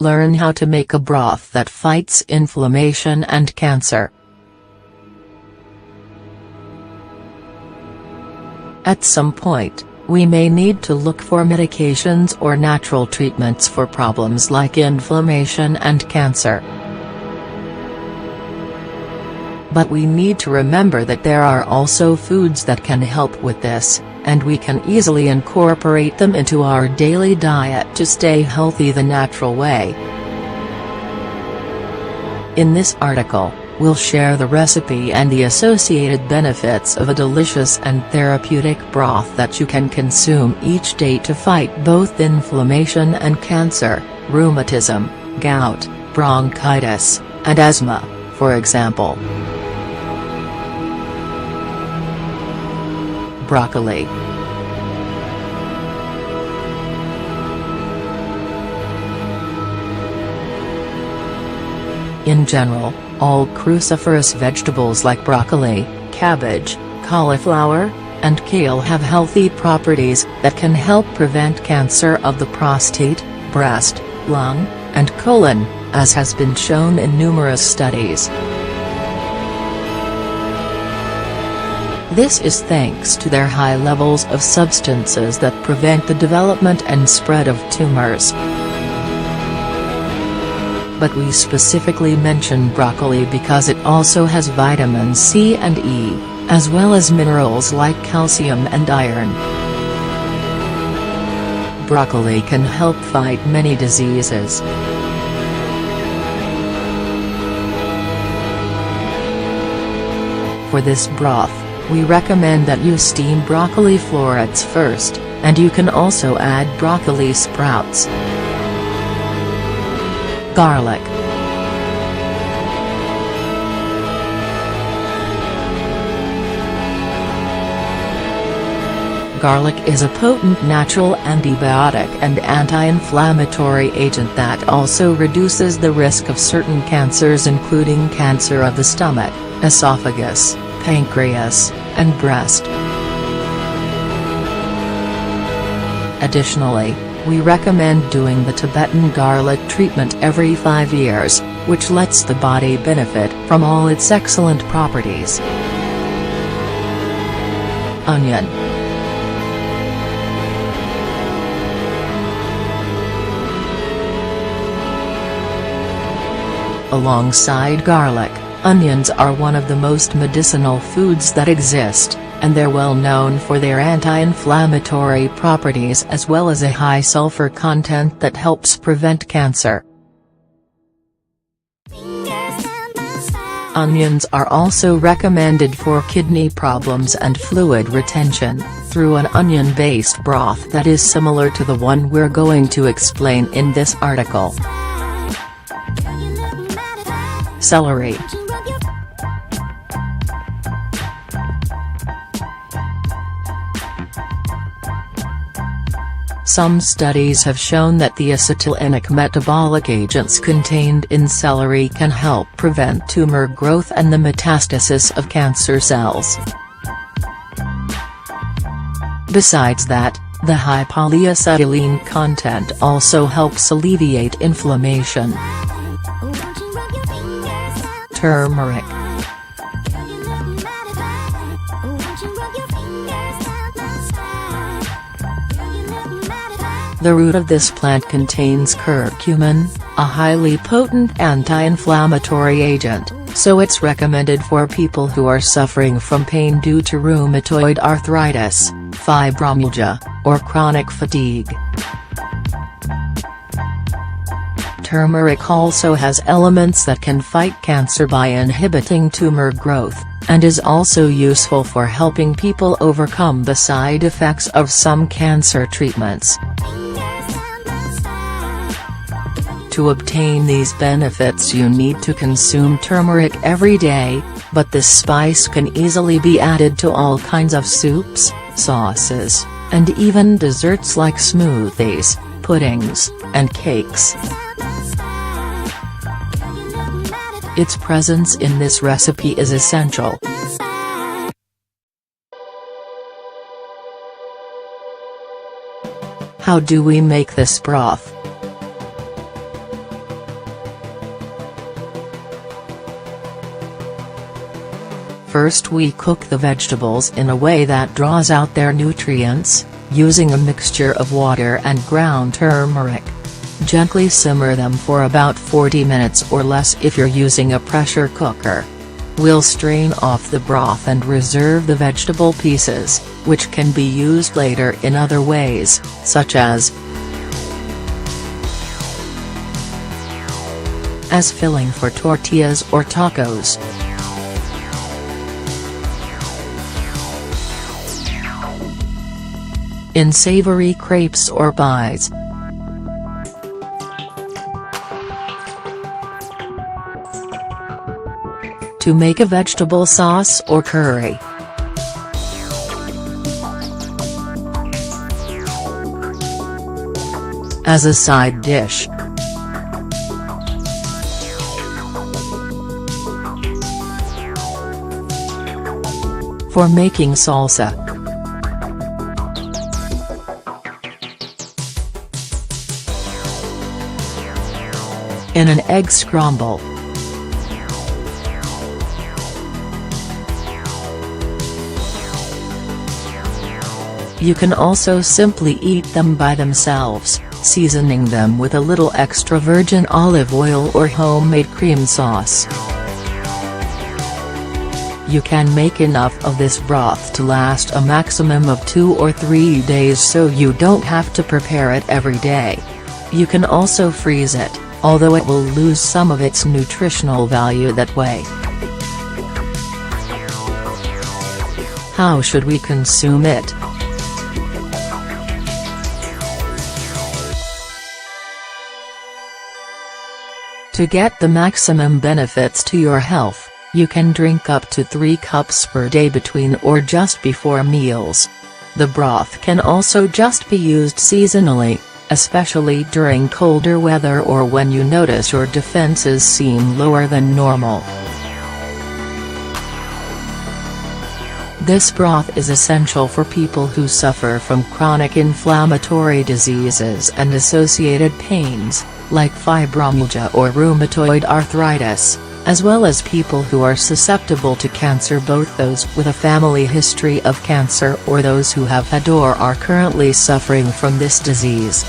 Learn how to make a broth that fights inflammation and cancer. At some point, we may need to look for medications or natural treatments for problems like inflammation and cancer. But we need to remember that there are also foods that can help with this, and we can easily incorporate them into our daily diet to stay healthy the natural way. In this article, we'll share the recipe and the associated benefits of a delicious and therapeutic broth that you can consume each day to fight both inflammation and cancer, rheumatism, gout, bronchitis, and asthma, for example. Broccoli. In general, all cruciferous vegetables like broccoli, cabbage, cauliflower, and kale have healthy properties that can help prevent cancer of the prostate, breast, lung, and colon, as has been shown in numerous studies. This is thanks to their high levels of substances that prevent the development and spread of tumors. But we specifically mention broccoli because it also has vitamin C and E, as well as minerals like calcium and iron. Broccoli can help fight many diseases. For this broth, we recommend that you steam broccoli florets first, and you can also add broccoli sprouts. Garlic. Garlic is a potent natural antibiotic and anti-inflammatory agent that also reduces the risk of certain cancers including cancer of the stomach, esophagus, pancreas, and breast. Additionally, we recommend doing the Tibetan garlic treatment every 5 years, which lets the body benefit from all its excellent properties. Onion. Alongside garlic, onions are one of the most medicinal foods that exist, and they're well known for their anti-inflammatory properties as well as a high sulfur content that helps prevent cancer. Onions are also recommended for kidney problems and fluid retention, through an onion-based broth that is similar to the one we're going to explain in this article. Celery. Some studies have shown that the acetylenic metabolic agents contained in celery can help prevent tumor growth and the metastasis of cancer cells. Besides that, the high polyacetylene content also helps alleviate inflammation. Turmeric. The root of this plant contains curcumin, a highly potent anti-inflammatory agent, so it's recommended for people who are suffering from pain due to rheumatoid arthritis, fibromyalgia, or chronic fatigue. Turmeric also has elements that can fight cancer by inhibiting tumor growth, and is also useful for helping people overcome the side effects of some cancer treatments. To obtain these benefits you need to consume turmeric every day, but this spice can easily be added to all kinds of soups, sauces, and even desserts like smoothies, puddings, and cakes. Its presence in this recipe is essential. How do we make this broth? First we cook the vegetables in a way that draws out their nutrients, using a mixture of water and ground turmeric. Gently simmer them for about 40 minutes or less if you're using a pressure cooker. We'll strain off the broth and reserve the vegetable pieces, which can be used later in other ways, such as filling for tortillas or tacos. In savory crepes or pies. To make a vegetable sauce or curry. As a side dish. For making salsa. In an egg scramble. You can also simply eat them by themselves, seasoning them with a little extra virgin olive oil or homemade cream sauce. You can make enough of this broth to last a maximum of 2 or 3 days, so you don't have to prepare it every day. You can also freeze it, although it will lose some of its nutritional value that way. How should we consume it? To get the maximum benefits to your health, you can drink up to 3 cups per day between or just before meals. The broth can also just be used seasonally, especially during colder weather or when you notice your defenses seem lower than normal. This broth is essential for people who suffer from chronic inflammatory diseases and associated pains, like fibromyalgia or rheumatoid arthritis, as well as people who are susceptible to cancer, both those with a family history of cancer or those who have had or are currently suffering from this disease.